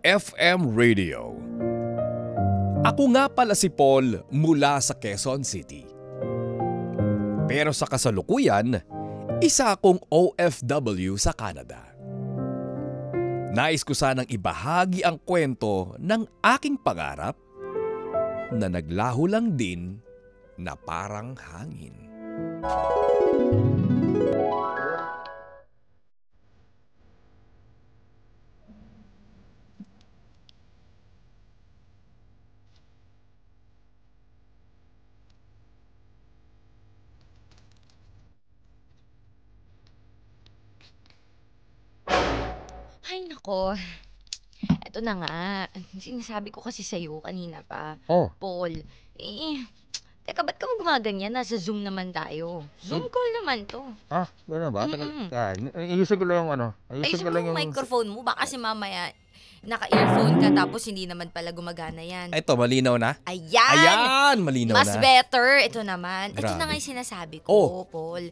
FM Radio. Ako nga pala si Paul mula sa Quezon City. Pero sa kasalukuyan, isa akong OFW sa Canada. Nais ko sanang ibahagi ang kwento ng aking pangarap na naglaho lang din na parang hangin. Ay nako, eto na nga. Sinasabi ko kasi sa'yo kanina pa, Oh, Paul. Teka ba't ka mo gumaganyan? Nasa Zoom naman tayo. Zoom call naman 'to. gano'n ba? Mm. Ayusin ko lang yung Ayusin mo yung microphone mo baka kasi mamaya naka-earphone ka tapos hindi naman pala gumagana yan. Eto, malinaw na? Ayan! Ayan, malinaw Mas na. better. Ito naman. Ito Grabe. na nga yung sinasabi ko, Oh. Paul.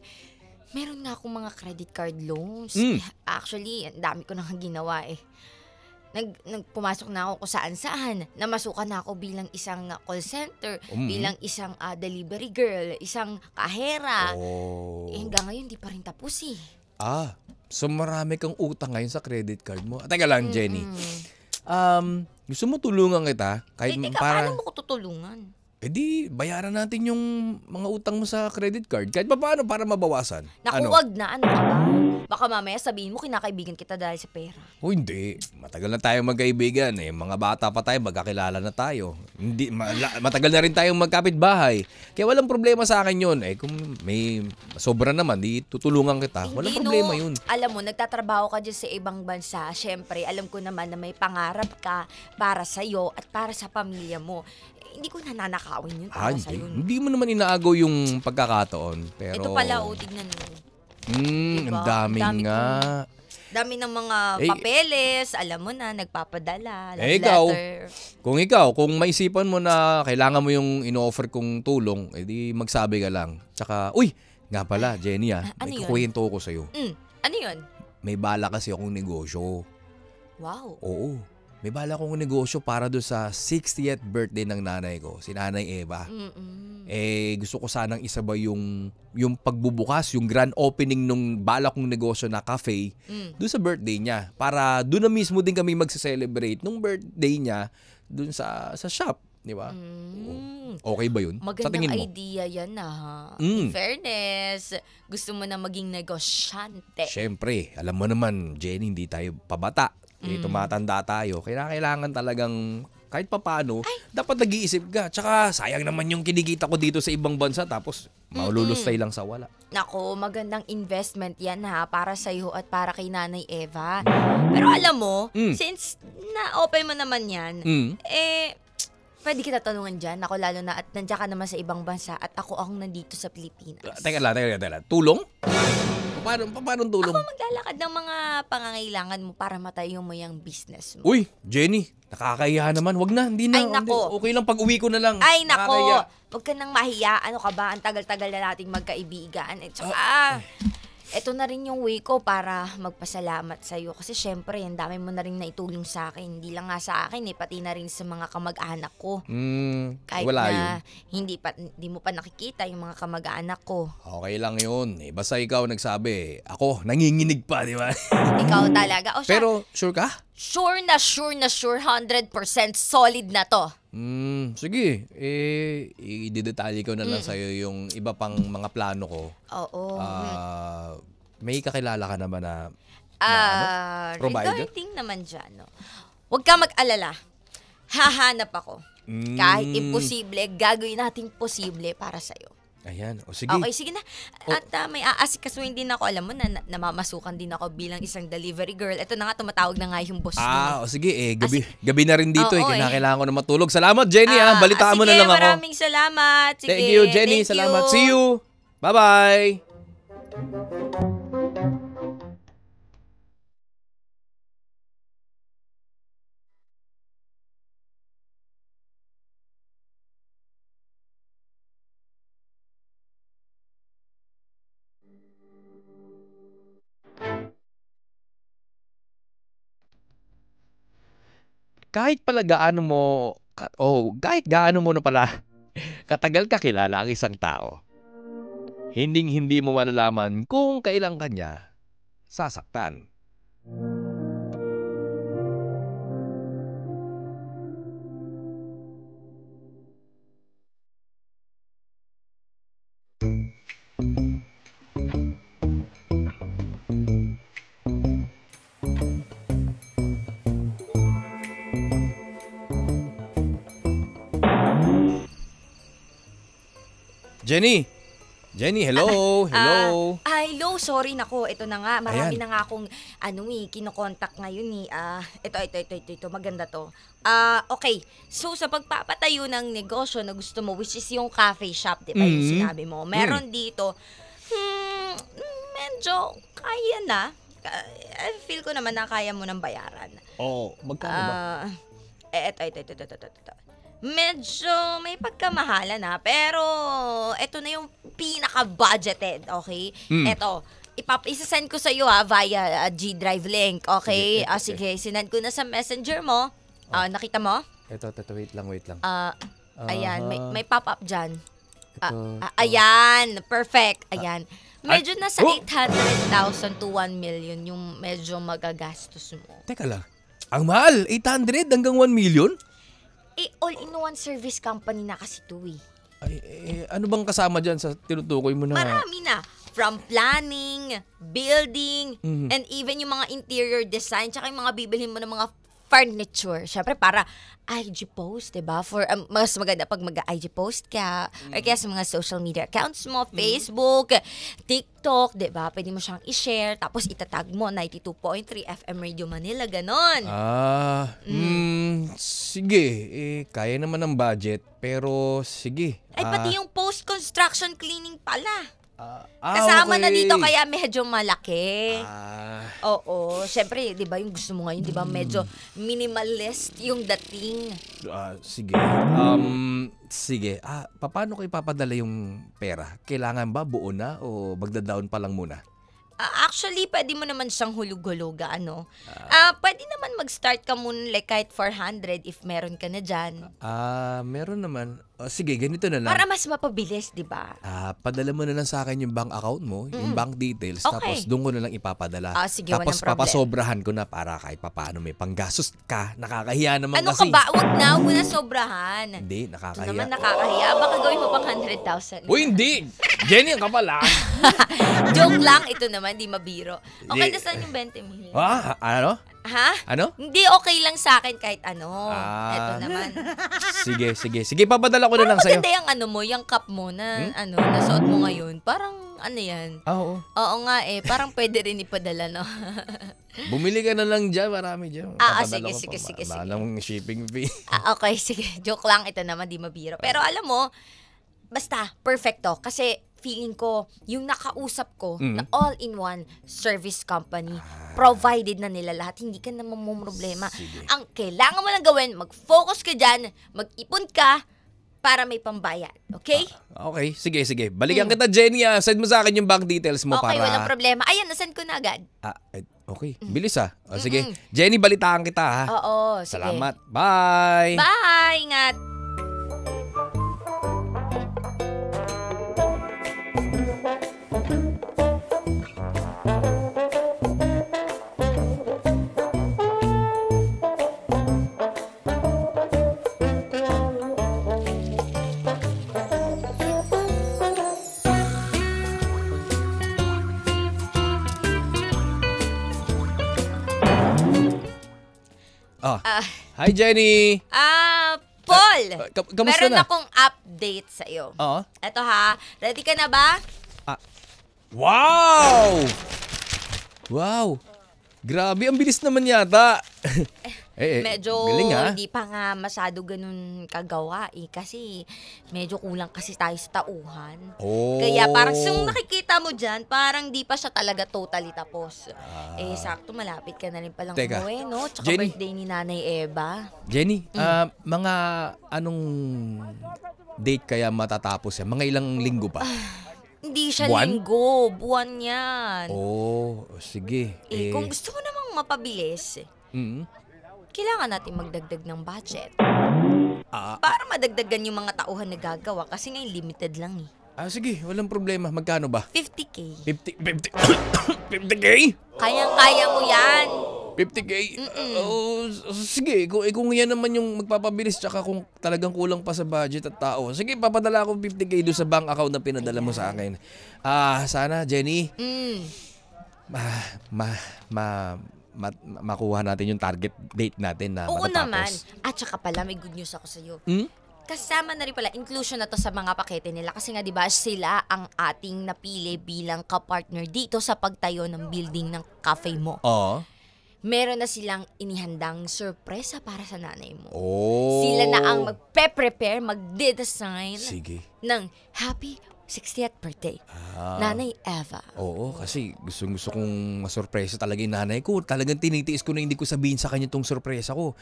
Meron nga akong mga credit card loans. Mm. Actually, ang dami ko nang ginawa eh. Pumasok na ako kung saan-saan. Namasukan na ako bilang isang call center, bilang isang delivery girl, isang kahera. Oh. Hanggang ngayon, di pa rin tapos eh. So marami kang utang ngayon sa credit card mo. Teka lang, Jenny. Gusto mo tulungan kita? Kahit Teka, paano mo ko tutulungan? di, bayaran natin yung mga utang mo sa credit card. Kahit pa paano para mabawasan. Naku, wag na. Ano ka ba? Baka mamaya sabihin mo kinakaibigan kita dahil sa pera. O hindi. Matagal na tayong magkaibigan. Mga bata pa tayo, magkakilala na tayo. Hindi, matagal na rin tayong magkapit-bahay. Kaya walang problema sa akin yun. Kung may sobra naman, di tutulungan kita. Walang Hindi, problema no. yun. Alam mo, nagtatrabaho ka dyan sa ibang bansa. Siyempre, alam ko naman na may pangarap ka para sa'yo at para sa pamilya mo. Hindi ko nananakawin yun para Hindi. sa'yo. Hindi mo naman inaagaw yung pagkakataon. Pero... Ito pala, tignan mo. ang Diba? dami nga. Dami ng mga papeles, alam mo na, nagpapadala, love Ikaw, letter. kung maisipan mo na kailangan mo yung in-offer kong tulong, edi magsabi ka lang. Tsaka, nga pala, Jenny Ano may yun? kukwento ko sa'yo. Ano yun? May bala kasi akong negosyo. Wow. Oo. May bala akong negosyo para doon sa 60th birthday ng nanay ko, si Nanay Eva. Gusto ko sanang isabay yung pagbubukas, yung grand opening nung bala kong negosyo na cafe doon sa birthday niya. Para doon na mismo din kami magse-celebrate nung birthday niya doon sa shop. Di ba? Okay ba yun? Sa tingin Magandang mo? idea yan ha. In fairness, gusto mo na maging negosyante. Siyempre, alam mo naman, Jenny, hindi tayo pabata. Tumatanda tayo. Kailangan talagang kahit papano, dapat nag-iisip ka. Tsaka sayang naman yung kinikita ko dito sa ibang bansa tapos maululustay lang sa wala. Nako, magandang investment yan ha, para sa'yo at para kay Nanay Eva. Pero alam mo, since na-open mo naman yan, pwede kita tanungan dyan. Ako lalo na at nandiyan ka naman sa ibang bansa at ako ang nandito sa Pilipinas. Teka lang. Tulong? Paano tulong? Ako maglalakad ng mga pangangailangan mo para matayo mo yung business mo. Uy, Jenny, nakakahiya naman. Wag na, hindi na. Ay, nako. Okay lang pag uwi ko na lang. Ay, nako! Nakakahiya. Huwag ka nang mahiya. Ano ka ba? Ang tagal-tagal na nating magkaibigan. At saka, eto na rin yung way ko para magpasalamat sa'yo. Kasi syempre, ang dami mo na rin naitulong sa akin. Hindi lang nga sa akin, pati na rin sa mga kamag-anak ko. Kahit wala na hindi mo pa nakikita yung mga kamag-anak ko. Okay lang yun. Basta ikaw nagsabi, ako, nanginginig pa, di ba? Ikaw talaga. O siya, Pero, sure ka? sure na 100% solid na to. Sige. Ididetalye ko na lang sa'yo yung iba pang mga plano ko. Oo. May kakilala ka naman na provider? Regarding naman dyan, no? Huwag ka mag-alala. Hahanap ako. Kahit imposible, gagawin nating posible para sa'yo. Ayan. O sige. Okay, sige na. At may aasikasuhin din ako. Alam mo na, namamasukan din ako bilang isang delivery girl. Ito na nga, tumatawag na nga yung boss mo. O sige. Gabi na rin dito. Oo, Kailangan ko na matulog. Salamat, Jenny. Balitaan mo na sige, lang ako. maraming salamat. Sige, Thank you, Jenny. thank Salamat. you. See you. Bye-bye. kahit pala kahit gaano mo na pala katagal ka kilala ang isang tao, hindi mo malalaman kung kailan kanya sasaktan. Jenny! Jenny, hello! Hello! Hello, sorry nako. Ito na nga, marami Ayan. na nga akong kinokontak ngayon ito, maganda to. Okay. So sa pagpapatayo ng negosyo na gusto mo, which is yung cafe shop, 'di ba? Yung sinabi mo. Meron dito medyo kaya na. I feel ko naman na kaya mo nang bayaran. Magkano ba? Ito. Medyo may pagkamahala na, pero ito na yung pinaka-budgeted, okay? Ito, isasend ko sa iyo via G-Drive link, okay? Sige, sinend ko na sa messenger mo. Nakita mo? Ito, wait lang. Ayan, may pop-up dyan. Ito. Ayan, perfect. Ayan. Medyo nasa 800,000 to 1 million yung medyo magagastos mo. Teka lang. Ang mahal, 800 hanggang 1 million? All-in-one service company na kasi ito Ano bang kasama dyan sa tinutukoy mo na? Marami na. From planning, building, and even yung mga interior design, tsaka yung mga bibilhin mo ng mga furniture. Siyempre, para IG post, diba? For, mas maganda pag mag-IG post ka, or kaya sa mga social media accounts mo, Facebook, TikTok, diba? Pwede mo siyang i-share, tapos itatag mo, 92.3 FM Radio Manila, ganon. Sige. Kaya naman ng budget, pero sige. Pati yung post-construction cleaning pala. Kasama okay. na dito kaya medyo malaki. Oo. Syempre, 'di ba, yung gusto mo ngayon, 'di ba, medyo minimalist yung dating. Sige. Sige. Paano ko ipapadala yung pera? Kailangan ba buo na o magda-down pa lang muna? Actually, pwede mo naman siyang hulug-huluga, ano? Pwede naman mag-start ka muna like kahit 400 if meron ka na dyan. Meron naman. Sige, ganito na lang. Para mas mapabilis, di ba? Padala mo na lang sa akin yung bank account mo, yung bank details, Okay. tapos doon ko na lang ipapadala. Sige, Tapos walang problem. papasobrahan ko na para kahit papaano may panggastos ka. Nakakahiya naman Ano kasi. ka ba? Huwag na sobrahan. Hindi, Ito nakakahiya. naman nakakahiya. Baka gawin mo pang 100,000. Uy, hindi! Jenny, ang kapal ah! Joke lang, ito naman, di mabiro. Okay, nasaan yung 20 mil? Ano? Ha? Ano? Hindi, okay lang sa akin kahit ano. Ito naman. Sige. Sige, papadala ko na lang sa'yo. Maganda yung yung cup mo na, nasuot mo ngayon. Parang, yan? Oo. Oo nga parang pwede rin ipadala, no? Bumili ka na lang dyan, marami dyan. Sige. Malang shipping fee. Okay, sige. Joke lang, ito naman, di mabiro. Pero alam mo, basta, perfecto. Kasi, feeling ko, yung nakausap ko na all-in-one service company, provided na nila lahat, hindi ka na mamumroblema. Sige. Ang kailangan mo lang gawin, mag-focus ka dyan, mag-ipon ka, para may pambayad. Okay? Okay, sige. Balikan kita, Jenny. Send mo sa akin yung bank details mo Okay, para... walang problema. Ayan, nasend ko na agad. Okay, bilis sige. Jenny, balitaan kita ha. Oo, sige. Salamat. Bye! Bye! Ingat! Hi, Jenny! Paul! Kamusta meron na? akong update sa iyo. Oo. Eto ha, ready ka na ba? Wow! Grabe, ang bilis naman yata. Medyo galing ha? hindi pa nga masyado ganun kagawa kasi medyo kulang kasi tayo sa tauhan. Kaya parang yung nakikita mo dyan, parang di pa siya talaga totally tapos. Sakto malapit ka na rin palang Teka, umuwi, no? Tsaka Jenny. birthday ni Nanay Eva. Jenny, mga anong date kaya matatapos yan? Mga ilang linggo pa? Hindi siya Buwan? linggo, buwan yan. Sige. Kung gusto mo namang mapabilis, kailangan natin magdagdag ng budget. Ah, Para madagdagan yung mga tauhan na gagawa kasi ngayon limited lang eh. sige, walang problema. Magkano ba? 50K. 50K? Kayang-kaya mo yan. 50K? Sige, kung yan naman yung magpapabilis tsaka kung talagang kulang pa sa budget at tao. Sige, papadala ko 50K doon sa bank account na pinadala mo sa akin. Sana, Jenny, makuha natin yung target date natin na Oo matatapos. naman. At saka pala, may good news ako sa'yo. Hmm? Kasama na rin pala, inclusion na to sa mga pakete nila. Kasi nga, di ba, sila ang ating napili bilang kapartner dito sa pagtayo ng building ng cafe mo. Oo. Meron na silang inihandang sorpresa para sa nanay mo. Oh. Sila na ang magpe-prepare, magde-design Sige. ng Happy 60th Birthday. Nanay Eva. Oo, kasi gusto kong masurpresa talaga yung nanay ko. Talagang tinitiis ko na hindi ko sabihin sa kanya tong surpresa ko.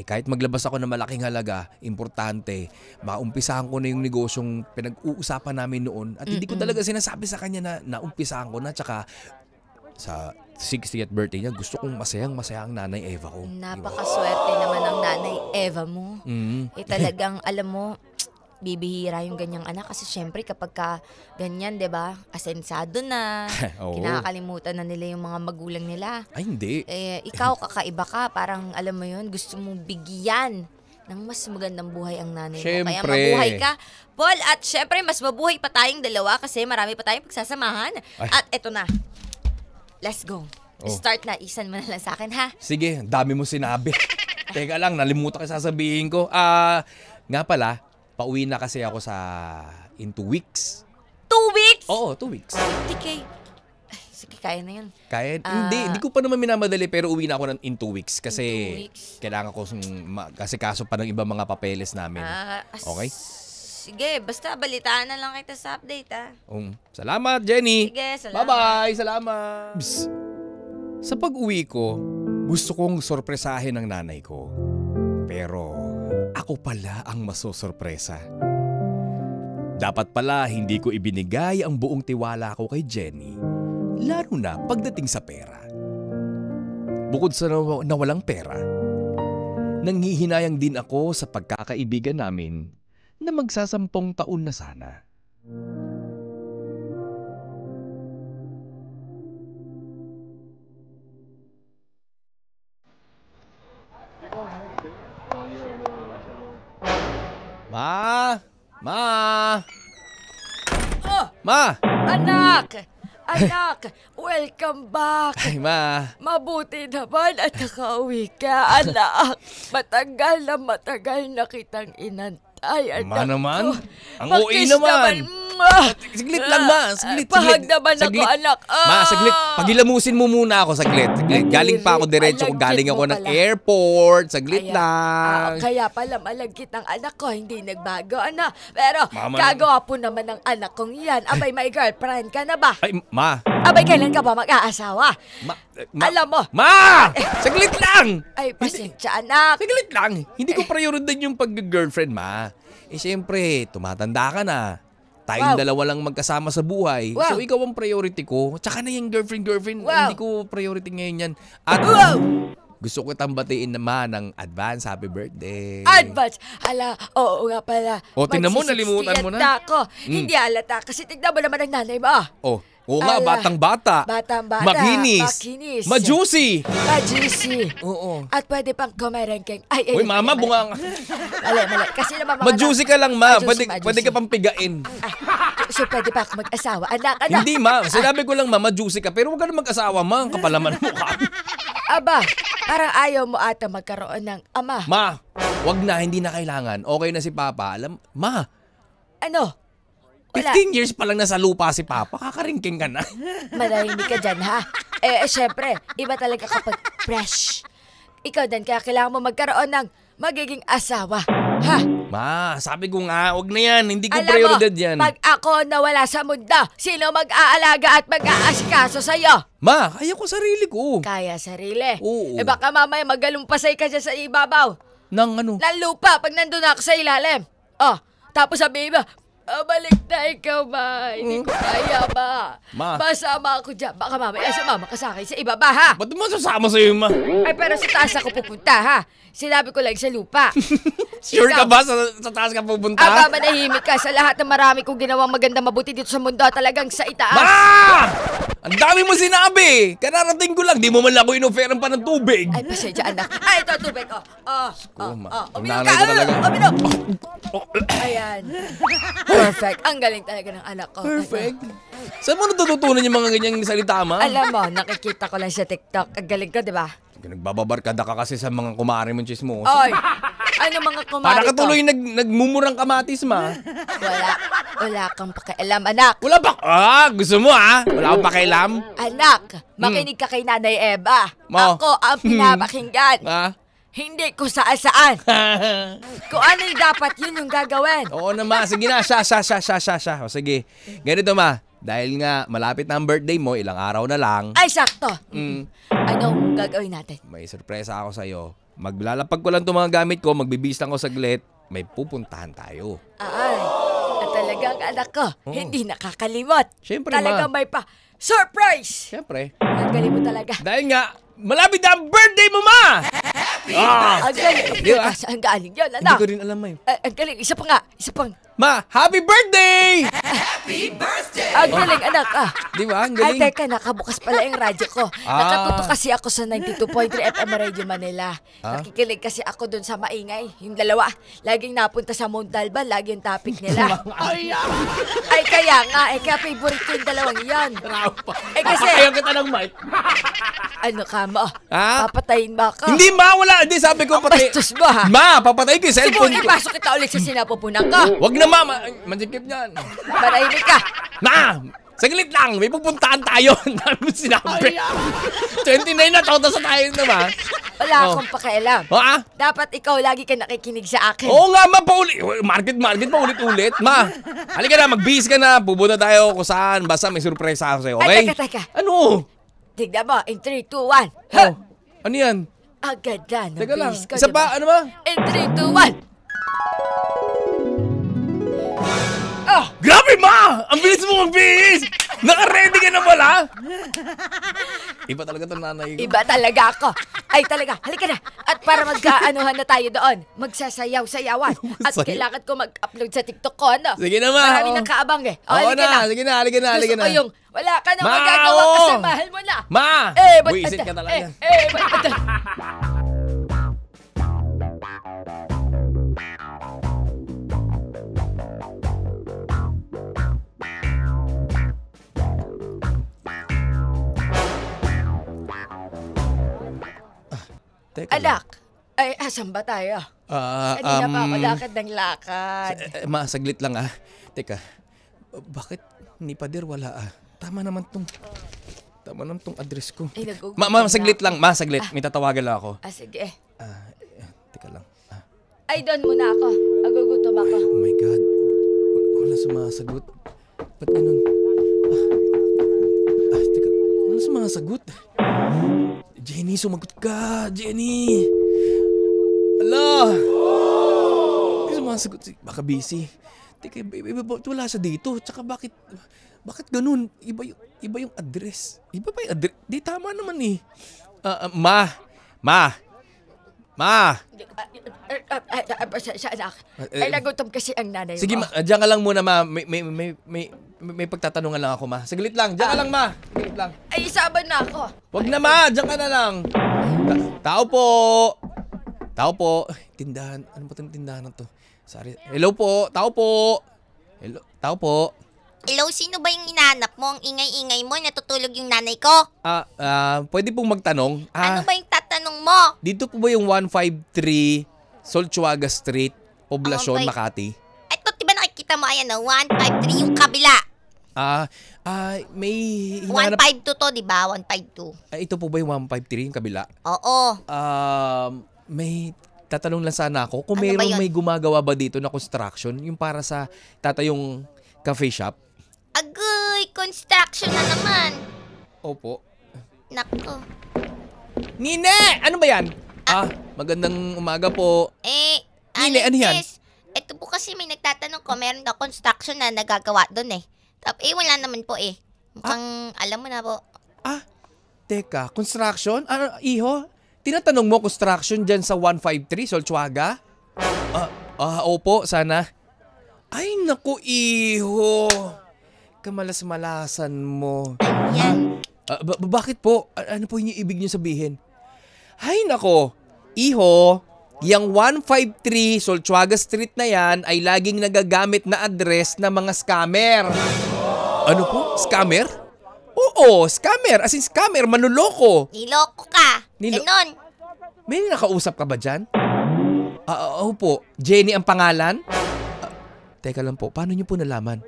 Kahit maglabas ako ng malaking halaga, importante, maumpisahan ko na yung negosyong pinag-uusapan namin noon. At hindi ko talaga sinasabi sa kanya na naumpisahan ko na. Tsaka sa 60th birthday niya, gusto kong masayang-masaya ang nanay Eva ko. Napakaswerte naman ng nanay Eva mo. Mm. Talagang, alam mo, bibihira yung ganyang anak kasi syempre kapag ka ganyan, 'di ba? Asensado na. Oo. Kinakalimutan na nila yung mga magulang nila. Ay, hindi. Ikaw kakaiba ka, parang alam mo 'yun, gusto mong bigyan ng mas magandang buhay ang nanay mo. Kaya Syempre. mabuhay ka, Paul, at syempre mas mabuhay pa tayong dalawa kasi marami pa tayong pagsasamahan. Ay. At eto na. Let's go. Oh. Start na, isan mo na lang sa akin, ha? Sige, dami mo sinabi. Teka lang, nalimutan ko sasabihin ko. Nga pala, pauwi na kasi ako in 2 weeks. 2 weeks? Oo, 2 weeks. TK. Ay, sige, kaya na yun. Kaya, hindi ko pa naman minamadali pero uwi na ako in 2 weeks kasi In 2 weeks. kailangan ko kasi kaso pa ng ibang mga papeles namin. Okay? Sige, basta balitaan na lang kita sa update, ha? Salamat, Jenny. Sige, salamat. Bye-bye, salamat. Sa pag-uwi ko, gusto kong sorpresahin ang nanay ko. Pero ako pala ang masosorpresa. Dapat pala hindi ko ibinigay ang buong tiwala ko kay Jenny. Lalo na pagdating sa pera. Bukod sa nawalang pera, nanghihinayang din ako sa pagkakaibigan namin na magsasampung taon na sana. Ma! Oh, Ma! anak! Anak! Welcome back! Ay, Ma! Mabuti naman at nakauwi ka, anak. Matagal na kitang inantay, anak Ma naman? ko. Ang OA Pakis naman! Mwah! Saglit lang, Ma. Saglit. Pahag naman ako, Saglit. anak. Ma, saglit. Pagilamusin mo muna ako, saglit. Galing pa ako diretso. Galing ako ng airport. Saglit lang. Kaya pala malagkit ang anak ko, hindi nagbago, anak. Pero Mama, kagawa po naman ng anak kong yan. Abay, may girlfriend ka na ba? Ay, Ma. Abay, kailan ka ba mag-aasawa? Alam mo. Ma! Saglit lang! Ay, pasensya, anak. Saglit lang. Hindi ko prioridad yung pag-girlfriend, Ma. Siyempre, tumatanda ka na. Tayong dalawa lang magkasama sa buhay. Wow. So, ikaw ang priority ko. Tsaka na yung girlfriend. Wow. Hindi ko priority ngayon yan. At gusto ko tambatiin naman ng advance happy birthday. Advance. Oo nga pala. O, tingnan mo, nalimutan mo na. Magsisixty ako. Hindi alata kasi tignan mo naman ang nanay mo. Oo nga, batang-bata. Batang-bata. Makinis. Ma-juicy. Ma-juicy. Oo. At pwede pang kumerengkeng. Uy, Mama, bunga. Mali. Kasi naman mga Ma-juicy ka lang, Ma. Ma-juicy. Pwede ka pang pigain. So, pwede pa ako mag-asawa. Anak. Hindi, Ma. Sinabi ko lang, Ma, ma-juicy ka. Pero huwag ka na mag-asawa, Ma. Ang kapalaman mo ka. Aba, parang ayaw mo ata magkaroon ng ama. Ma, wag na. Hindi na kailangan. Okay na si Papa. Ma. Ano? Wala. 15 years pa lang nasa lupa si Papa. Kakaringking ka na. Manahimik ka dyan, ha? Syempre, iba talaga kapag fresh. Ikaw din, kaya kailangan mo magkaroon ng magiging asawa. Ha? Ma, sabi ko nga, wag na yan. Hindi ko Alam prioridad mo, yan. pag ako nawala sa mundo, sino mag-aalaga at mag-aasikaso sa'yo? Ma, kaya ko sarili ko. Kaya sarili. Oo. Baka mamaya magalumpasay ka dyan sa ibabaw. Nang ano? Ng lupa pag nandun ako sa ilalim. Tapos sabihin mo, Balik na ikaw ba? Hindi ko kaya ba? Ma. Masama ako dyan. Baka mamaya sumama ka sa akin sa iba ba, ha? Ba't mo sasama sa'yo, ma? Ay, pero sa taas ako pupunta, ha? Sinabi ko lang sa lupa. Sure ka Ikaw, ba sa taas ka pupunta? Aba, manahimik ka sa lahat ng marami kong ginawang maganda mabuti dito sa mundo, talagang sa itaas. Ma! Ang dami mo sinabi! Kararating ko lang, di mo man lang ako inoferan pa ng tubig. Ay, pasensya, anak. Ay, ito, tubig ko. Ang Uminom nanay ka. ko talaga. Uminom. Ayan. Perfect. Ang galing talaga ng anak ko. Perfect. Saan mo natututunan yung mga ganyang salita, ma? Alam mo, nakikita ko lang sa TikTok. Ang galing ko, di ba? Nagbababarkada ka kasi sa mga kumari mong chismoso. Oy, ano mga kumari Para ka ko? tuloy nagmumurang kamatis, ma. Wala kang pakialam, anak. Wala ba? Gusto mo, Wala akong pakialam? Anak, makinig ka kay Nanay Eva. Mo. Ako ang pinapakinggan. Hindi ko saan-saan. Kung ano yung dapat, yun yung gagawin. Oo na, ma. Sige na, siya. O, sige. Ganito, ma. Dahil nga, malapit na ang birthday mo, ilang araw na lang. Ay, sakto. Anong gagawin natin? May sorpresa ako sa'yo. Maglalapag ko lang itong mga gamit ko, magbibis lang ko saglit, may pupuntahan tayo. Ay, talagang anak ko, hindi nakakalimot. Siyempre, talagang ma. may pa. Surprise! Siyempre. Ang galing mo talaga. Dahil nga, malapit na ang birthday mo, ma! Ang galing. Di ba? Saan galing yun, Hindi anak? ko rin alam, ma. Ang galing. Isa pa nga. Ma, happy birthday! Ang galing, anak. Di ba? Ang Ay, galing. teka, nakabukas pala yung radyo ko. Nakatuto kasi ako sa 92.3 FM Radio Manila. Nakikinig kasi ako dun sa maingay. Yung dalawa, laging napunta sa Mount Dalban, lagi yung topic nila. Ay, kaya nga, kaya favorite ko yung dalawang yan. Eh, kasi, Ayaw kita ng mic. ano ka mo? Ha? Papatayin ba ako? Hindi, ma, wala. Hindi, sabi ko, Ang bastos mo, ha? Ma, papatay ko yung Siguro cellphone ko. ipasok kita ulit sa sinapupunan ko. Wag na, ma. Mansikip niyan. Manahimik ka. Ma! Saglit lang, may pupuntahan tayo. Ang dami mo sinabi. 29 na, toto sa tayo na, ma. Wala akong pakialam. Dapat ikaw lagi ka nakikinig sa akin. Oo nga, ma, paulit. Market, paulit-ulit. Ma, halika na, mag-bis ka na. Pupunta tayo kung saan. Basta may surpresa ako sa'yo, okay? Ay, teka. Ano? Tignan mo, in 3, 2, 1. Oh, ano yan? Agad na, Teka lang, nabihis ko, isa diba? pa, ano ba? In 3, 2, 1. Grabe, ma! Ang bilis mo magbihis! Naka-ready ka na pala? Iba talaga ito, nanay ko. Iba talaga ako. Ay, talaga. Halika na. At para magkaanuhan na tayo doon, magsasayaw-sayawan. At kailangan ko mag-upload sa TikTok ko, ano? Sige na, ma. Marami nang kaabang, eh. Oo na, sige na. Gusto ko yung, wala ka na Ma, magagawa oo. kasi mahal mo na. Ma! Ba't Buisit ka talaga. Teka lang. Anak, ay, asan ba tayo? Kanina pa ako lakad ng lakad. Ma, saglit lang Teka, bakit ni Pader wala Tama naman tong address ko. Ay, nagugutom Ma, saglit na lang. Ma, saglit. May tatawagan lang ako. Sige. Teka lang. Ay, doon muna ako. Nagugutom ako. Oh my God. Wala sumasagot. Ba't ganun? Teka. Wala sumasagot. Jenny, sumagot ka. Jenny. Ala. Hindi sumasagot. Baka busy. Teka, wala siya dito. Tsaka bakit ganun? Iba yung address. Iba pa yung address. Di, tama naman eh. Ma. Siya, anak. Ay, nagutom kasi ang nanay mo. Sige, diyan ka lang muna, ma. May pagtatanungan lang ako, ma. Saglit lang. Diyan ka lang, ma. Saglit lang. Ay, isaban na ako. Wag na, ma. Diyan ka na lang. Tao po. Tindahan. Ano ba itong tindahan na to? Sorry. Hello po. Tao po. Hello. Tao po. Hello, sino ba yung inaanap mo? Ang ingay-ingay mo, natutulog yung nanay ko. Pwede pong magtanong. Ano ba yung tatanong mo? Dito po ba yung 153 Solchuaga Street, Poblacion, Makati? Ito, diba nakikita mo, ayan 153 yung kabila. May 152 to, diba? 152. Ito po ba yung 153 yung kabila? Oo. May tatanong lang sana ako kung Ano ba yun? may gumagawa ba dito na construction, yung para sa tatayong cafe shop? Agoy, construction na naman. Opo. Nako. Nine! Ano ba yan? Magandang umaga po. Nine, ano yan? Ito po kasi may nagtatanong ko, meron daw construction na nagagawa doon eh. Wala naman po eh. Mukhang alam mo na po. Teka, construction? Ano, iho? Tinatanong mo construction dyan sa 153, Solchuaga? Opo, sana. Ay, naku, iho. Kamalas-malasan mo. Yan. Bakit po? Ano po yung ibig niyo sabihin? Ay, nako. Iho, yung 153 Solchuaga Street na yan ay laging nagagamit na address ng mga scammer. Ano po? Scammer? Oo, scammer. As in scammer, manloloko. Niloko ka. Ganon. May nakausap ka ba dyan? Opo. Jenny ang pangalan? Teka lang po, paano niyo po nalaman?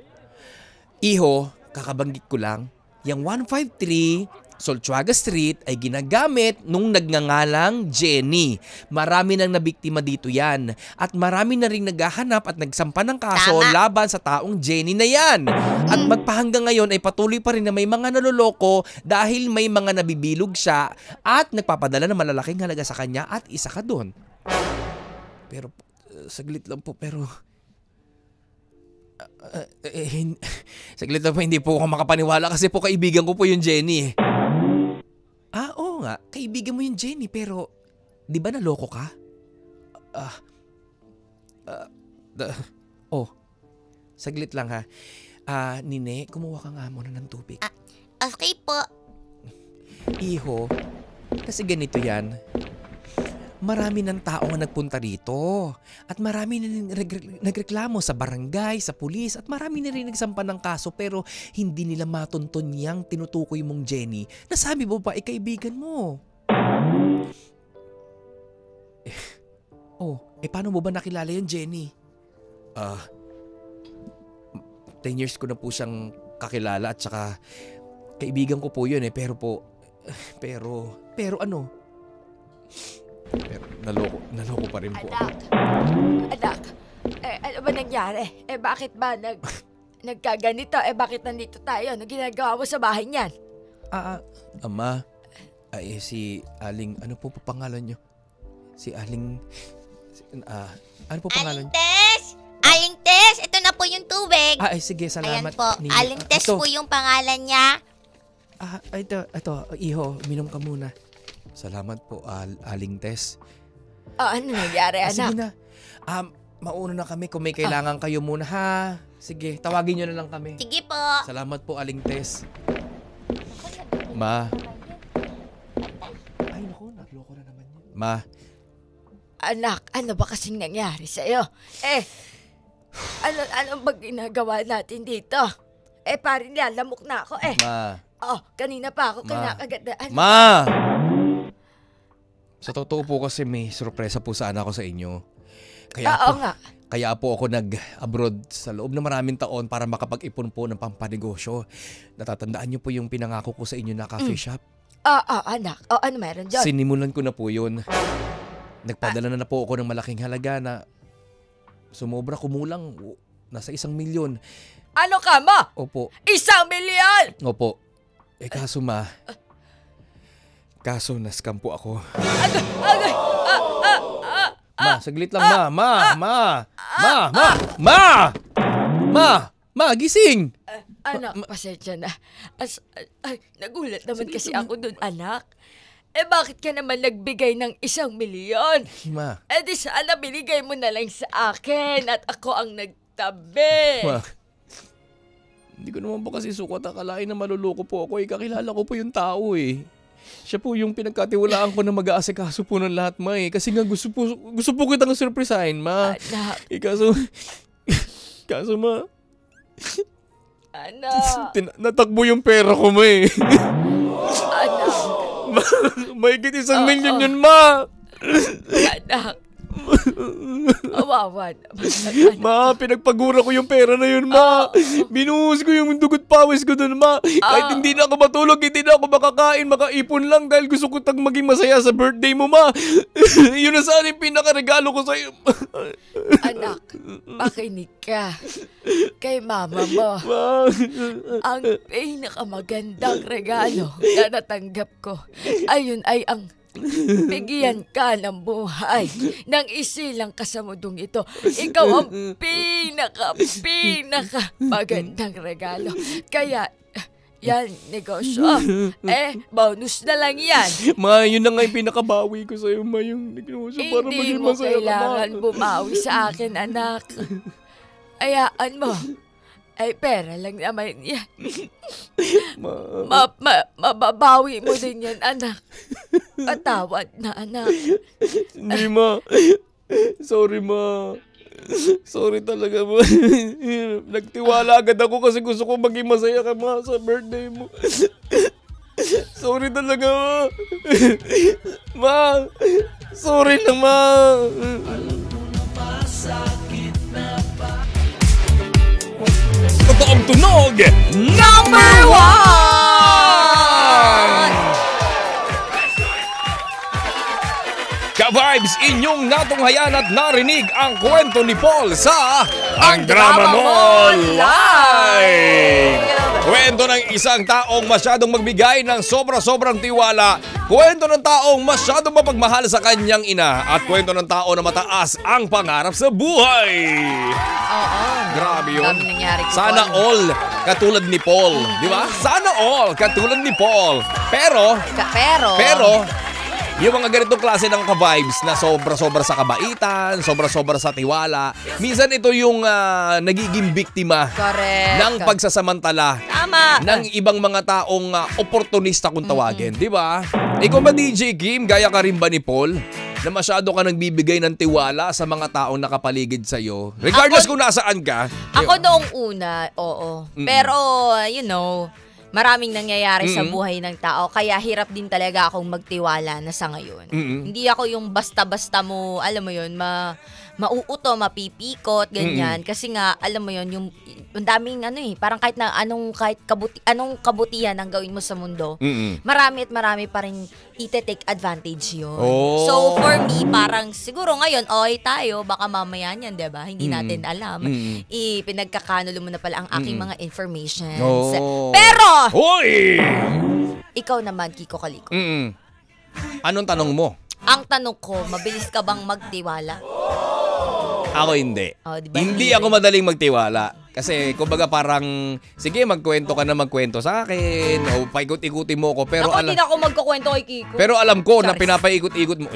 Iho, kakabanggit ko lang, yung 153 Solchuaga Street ay ginagamit nung nagngangalang Jenny. Marami nang nabiktima dito yan. At marami na rin naghahanap at nagsampa ng kaso laban sa taong Jenny na yan. At magpahanggang ngayon ay patuloy pa rin na may mga naloloko dahil may mga nabibilog siya at nagpapadala ng malalaking halaga sa kanya at isa ka doon. Pero, saglit lang po, pero... saglit lang po, hindi po ako makapaniwala kasi po kaibigan ko po yung Jenny. Oo nga, kaibigan mo yung Jenny pero di ba naloko ka? Saglit lang ha. Nine, kumuha ka nga muna ng tubig. Okay po. Iho, kasi ganito yan. Marami ng tao nga nagpunta rito at marami na nagreklamo sa barangay, sa pulis at marami na rin nagsampa ng kaso pero hindi nila matunton yang tinutukoy mong Jenny. Nasabi mo pa, kaibigan mo. Paano mo ba nakilala yung Jenny? 10 years ko na po siyang kakilala at saka kaibigan ko po yun pero ano? Pero naloko pa rin po. Anak, ano ba nangyari? Bakit ba nagkaganito? Bakit nandito tayo? Ano ginagawa mo sa bahay niyan? Ama, si Aling, ano po pangalan niyo? Si Aling, ano po pangalan niyo? Aling Tess! Ito na po yung tubig. Sige, salamat. Ayan po, Aling Tess po yung pangalan niya. Ito, iho, minom ka muna. Salamat po, Aling Tess. Ano nangyari, anak? Sige na. Mauna na kami kung may kailangan kayo muna, ha? Sige, tawagin nyo na lang kami. Sige po. Salamat po, Aling Tess. Ma. Ay, naku, nagloko na naman yun. Ma. Anak, ano ba kasing nangyari sa'yo? Ano ba ginagawa natin dito? Parang nilalamok na ako, Ma. Kanina pa ako kinakagadaan. Ma! Sa totoo po kasi may sorpresa po sana ako sa inyo. Kaya po ako nag-abroad sa loob ng maraming taon para makapag-ipon po ng pampanegosyo. Natatandaan niyo po yung pinangako ko sa inyo na coffee shop? Anak. Ano meron dyan? Sinimulan ko na po yun. Nagpadala na po ako ng malaking halaga na sumobra kumulang nasa 1 milyon. Ano ka mo? Opo. 1 milyon! Opo. Kaso na-scam po ako. Ma, saglit lang, Ma, gising! Pasensya na. Nagulat naman kasi ako dun, anak. Bakit ka naman nagbigay ng 1 milyon? Ma. Di sana binigay mo na lang sa akin at ako ang nagtabi. Ma, hindi ko naman po kasi sukat akalain na maluloko po ako. Kakilala ko po yung tao Siya po yung pinagkatiwalaan ko na mag-aasikaso po ng lahat, ma. Kasi nga gusto po kitang surprisahin, ma. Anak. Kaso ma. Anak. Natakbo yung pera ko, ma. Anak. Mahigit 1 milyon yun, ma. Anak. Awawan. Ma, pinagpagura ko yung pera na yun, ma. Binuhos ko yung dugot pawis ko dun, ma. Kahit hindi na ako matulog, hindi na ako makakain, makaipon lang dahil gusto ko maging masaya sa birthday mo, ma. Yun na sana yung pinakaregalo ko sa'yo. Anak, makinig ka. Kay mama mo. Ma. Ang pinakamagandang regalo na natanggap ko, ayun ay ang bigyan ka ng buhay ng isilang ka sa mundong ito. Ikaw ang pinaka magandang regalo. Kaya, yan, negosyo. Bonus na lang yan. Ma, yun na nga yung pinakabawi ko sa'yo, ma, yung negosyo para Hindi maging mo masaya ka, ma. kailangan bumawi sa akin, anak. Ayaan mo. Ay, pera lang naman yan. Mababawi mo din yan, anak. Patawad na, anak. Hindi, ma. Sorry, ma. Sorry talaga, ma. Nagtiwala agad ako kasi gusto ko maging masaya ka, ma, sa birthday mo. Sorry talaga, ma. Ma, sorry na, ma. Totoong tunog, number 1! Ka-vibes, inyong natunghayan at narinig ang kwento ni Paul sa Ang Drama Mo Live! Kwento ng isang taong masyadong magbigay ng sobra-sobrang tiwala. Kwento ng taong masyadong mapagmahal sa kanyang ina. At kwento ng tao na mataas ang pangarap sa buhay. Oo. Grabe yun. Dami nangyari kay Sana Paul. all katulad ni Paul. Di ba? Sana all katulad ni Paul. Pero, yung mga ganitong klase ng ka-vibes na sobra-sobra sa kabaitan, sobra-sobra sa tiwala, minsan ito yung nagiging biktima Correct. ng pagsasamantala Tama. ng ibang mga taong oportunista kung tawagin, di ba? Ikaw ba, DJ Kim, gaya ka rin ba ni Paul? Na masyado ka nagbibigay ng tiwala sa mga taong nakapaligid sa'yo? Regardless kung nasaan ka. Ako noong una, oo. Pero, maraming nangyayari sa buhay ng tao. Kaya hirap din talaga akong magtiwala na sa ngayon. Hindi ako yung basta-basta mo, alam mo yun, mauuto, mapipikot, ganyan. Kasi nga, alam mo yun, yung daming parang kahit anong kabutihan ang gawin mo sa mundo, marami at marami pa rin ite-take advantage yun. Oh. So, for me, parang siguro ngayon, tayo, baka mamaya niyan, diba? Hindi natin alam. Pinagkakanulo mo na pala ang aking mga information. Oh. Pero, Hoy! ikaw naman, Kiko Kaliko. Anong tanong mo? Ang tanong ko, mabilis ka bang magtiwala? Ako hindi. Diba? Hindi ako madaling magtiwala. Kasi kumbaga parang, sige, magkwento ka na magkwento sa akin o paikot-ikutin mo ko. Pero hindi na ako magkukwento kay Kiko. Pero alam ko na Charis. Pinapaikot-ikot mo.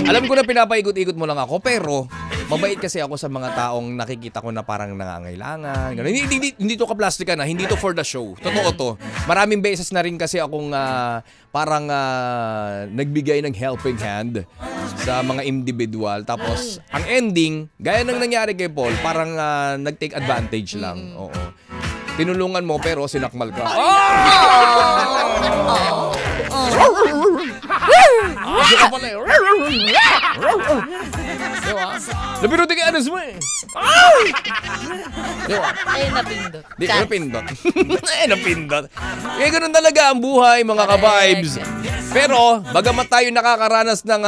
Alam ko na pinapaikot-ikot mo lang ako. Pero mabait kasi ako sa mga taong nakikita ko na parang nangangailangan. Hindi to kaplastika na. Hindi to for the show. Totoo to. Maraming beses na rin kasi akong parang nagbigay ng helping hand sa mga individual. Tapos ang ending, gaya ng nangyari kay Paul, parang nag-take advantage lang. Oo. Tinulungan mo pero sinakmal ka. Napinuti ka anas mo eh. Napindot. Napindot. Kaya ganun talaga ang buhay, mga ka-vibes. Pero, bagamat tayo nakakaranas ng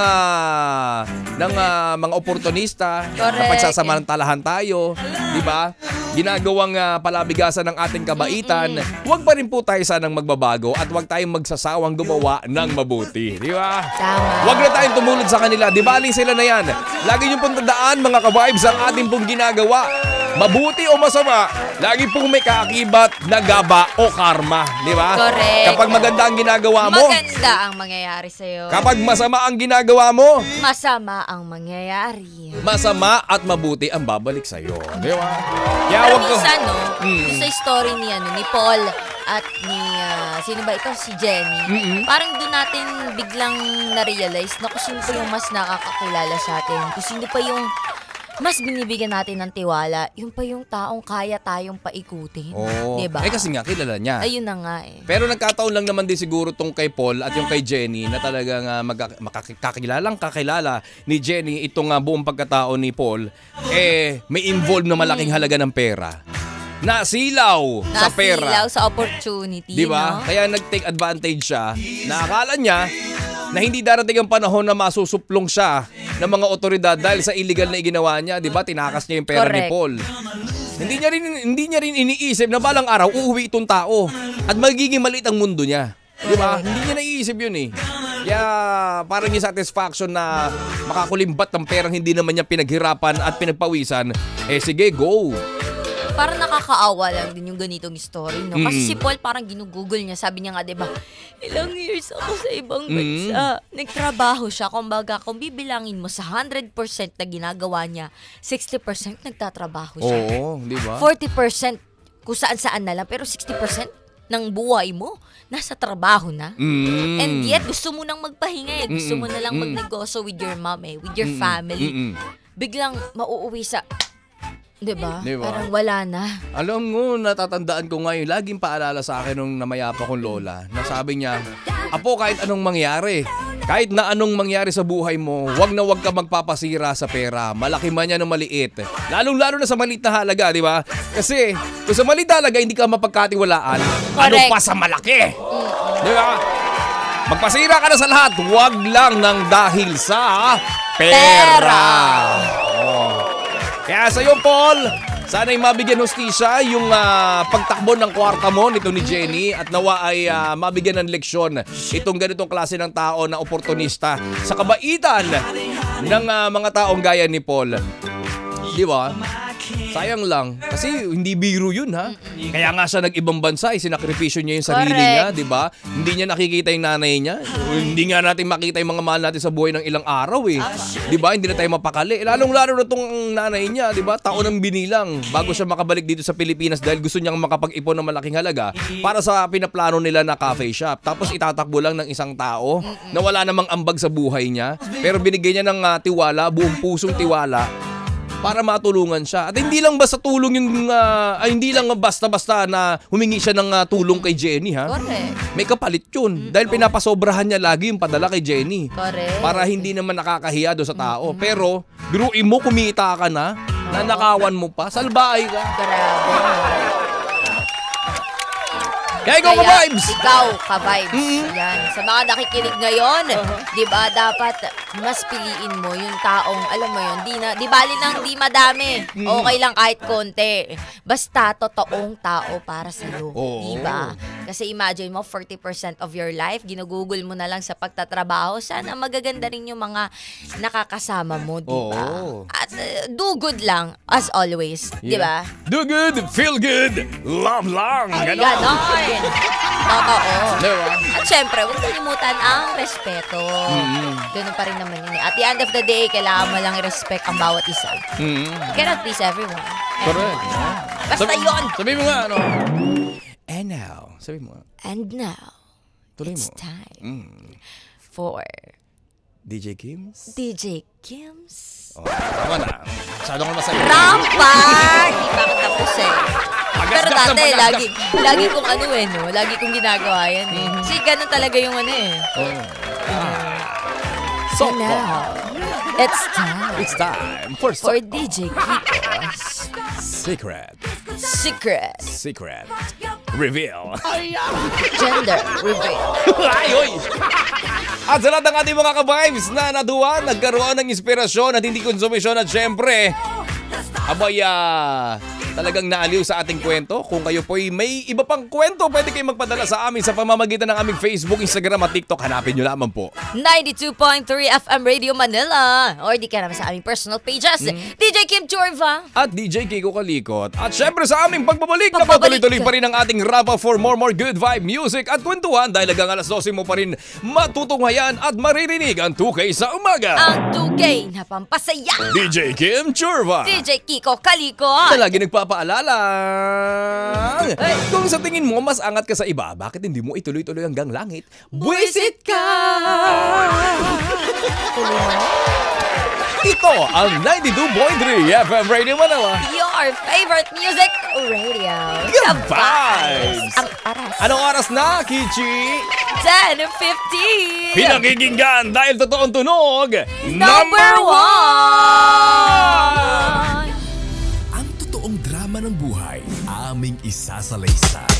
mga oportunista, na pagsasamantalahan tayo, di ba? Ginagawang palabigasan ng ating kabaitan, huwag pa rin po tayo sanang magbabago at huwag tayong magsasawang gumawa ng mabuti. Di ba? Tama. Huwag na tayong tumulad sa kanila. Di bali sila na yan. Lagi nyo pong tandaan, mga ka-vibes, ang ating pong ginagawa. Mabuti o masama, lagi pong may kaakibat na gaba o karma. Di ba? Correct. Kapag maganda ang ginagawa mo, maganda ang mangyayari sa'yo. kapag masama ang ginagawa mo, Masama ang mangyayari. masama at mabuti ang babalik sa'yo. Di ba? Kaya Pero wag ko... minsan, yung sa story ni Paul at ni, sino ba ito? Si Jenny. Parang doon natin biglang na-realize na kung sino pa yung mas nakakakilala sa atin. Kung sino pa yung mas binibigyan natin ng tiwala. Yung pa yung taong kaya tayong paikutin. Oh. Diba? Kasi nga, kilala niya. Ayun na nga eh. Pero nagkataon lang naman din siguro tong kay Paul at yung kay Jenny na talagang kakilala ni Jenny itong buong pagkatao ni Paul, may involved na malaking halaga ng pera. Nasilaw sa pera. Nasilaw sa opportunity, Diba? no? Kaya nag-take advantage siya na akala niya na hindi darating ang panahon na masusuplong siya ng mga otoridad dahil sa illegal na ginawa niya. Diba? Tinakas niya yung pera ni Correct. Paul. Hindi niya rin iniisip na balang araw uuwi itong tao at magiging maliit ang mundo niya. Diba? Hindi niya naiisip yun eh. Kaya parang yung satisfaction na makakulimbat ng perang hindi naman niya pinaghirapan at pinagpawisan, sige, go. Parang nakakaawa lang din yung ganitong story, no? Kasi si Paul parang ginugugol niya. Sabi niya nga, diba, ilang years ako sa ibang bansa. Nagtrabaho siya. Kumbaga, kung bibilangin mo sa 100% na ginagawa niya, 60% nagtatrabaho siya. Oo, di ba? 40% kung saan-saan na lang. Pero 60% ng buhay mo, nasa trabaho na. And yet, gusto mo nang magpahinga eh. Gusto mo na lang magnegosyo with your mom eh, with your family. Biglang mauuwi sa... Diba? Parang wala na. Alam mo, natatandaan ko ngayon, laging paalala sa akin nung namayapa kong lola, na sabi niya, Apo, kahit anong mangyari, kahit na anong mangyari sa buhay mo, wag na wag ka magpapasira sa pera. Malaki man yan o maliit. Lalong-lalo na sa maliit na halaga, di ba? Kasi, kung sa maliit na halaga, hindi ka mapagkatiwalaan. Ano pa sa malaki? Di ba? Magpasira ka na sa lahat, wag lang ng dahil sa pera. Kaya sa iyo, Paul, sana'y mabigyan hustisya yung pagtakbo ng kwarta mo nito ni Jenny at nawa ay mabigyan ng leksyon itong ganitong klase ng tao na oportunista sa kabaitan ng mga taong gaya ni Paul. Di ba? Sayang lang. Kasi hindi biro yun, ha? Kaya nga siya nag-ibang bansa, sinakripisyo niya yung sarili niya, di ba? Hindi niya nakikita yung nanay niya. Hindi nga natin makita yung mga mahal natin sa buhay ng ilang araw, eh. Di ba? Hindi na tayo mapakali. Lalong-lalo na itong nanay niya, di ba? Taon ng binilang bago siya makabalik dito sa Pilipinas dahil gusto niyang makapag-ipon ng malaking halaga para sa pinaplano nila na cafe shop. Tapos itatakbo lang ng isang tao na wala namang ambag sa buhay niya. Pero binigay niya ng tiwala, buong pusong tiwala, para matulungan siya. At hindi lang basta tulong yung hindi lang basta-basta na humingi siya ng tulong kay Jenny, ha? Correct. May kapalit yun. Dahil pinapasobrahan niya lagi yung padala kay Jenny. Correct. Para hindi naman nakakahiya doon sa tao. Pero biruin mo, kumita ka na, nanakawan mo pa, salbahay ka. Grabe. Kaya ikaw ka-vibes! Ikaw ka-vibes. Yan. Sa mga nakikinig ngayon, di ba, dapat mas piliin mo yung taong, alam mo yun, di bali nang di madami. Okay lang kahit konti. Basta totoong tao para sa'yo. Di ba? Kasi imagine mo, 40% of your life, ginugugol mo na lang sa pagtatrabaho. Sana magaganda rin yung mga nakakasama mo, di ba? At do good lang, as always. Di ba? Do good, feel good, love lang. Ganon. Totoo. Diba? At syempre, huwag kalimutan ang respeto. Ganun pa rin naman yun. At the end of the day, kailangan mo lang i-respect ang bawat isa. You cannot please everyone. Correct. Basta yun. Sabi mo nga, ano? And now. Sabi mo nga. And now, Tuloy it's mo. time for DJ Kims? DJ Kims. Tama na. Masyado ka masaya. Rampart! Di pa ako tapos eh. Pero Pagasgas dati, ng pagasgas. lagi kong ano eh, no? Lagi kong ginagawa yan eh. Kasi ganun talaga yung ano eh. So now, it's time it's time for DJ Kiko's Secret Reveal. Gender Reveal. Ayoy! At sa lahat ng ating mga ka-vibes na naduwan, nagkaroon ng inspirasyon at hindi konsumisyon at syempre, talagang naaliw sa ating kwento. Kung kayo po'y may iba pang kwento, pwede kayong magpadala sa amin sa pamamagitan ng aming Facebook, Instagram at TikTok. Hanapin nyo lamang po 92.3 FM Radio Manila. Or di ka naman sa aming personal pages. DJ Kim Jorva. at DJ Kiko Kalikot. At syempre sa aming pagbabalik na patuloy-tuloy pa rin ang ating wrap up for more good vibe music at kwentuhan dahil hanggang alas 12 mo pa rin matutunghayan at maririnig ang 2K sa umaga. Ang 2K na pampasaya. DJ Kim Jorva. DJ Kiko Kalikot. Na lagi nagpapaalala. Kung sa tingin mo mas angat ka sa iba, bakit hindi mo ituloy-tuloy hanggang langit? Buwisit ka! Ito ang 92.3 FM Radio Manila. Your favorite music radio. Good vibes! Ang oras. Anong oras na, Kichi? 10:15. Pinakikinggan dahil totoong tunog. Number 1. Ang totoong drama ng buhay, aming isasalaysay.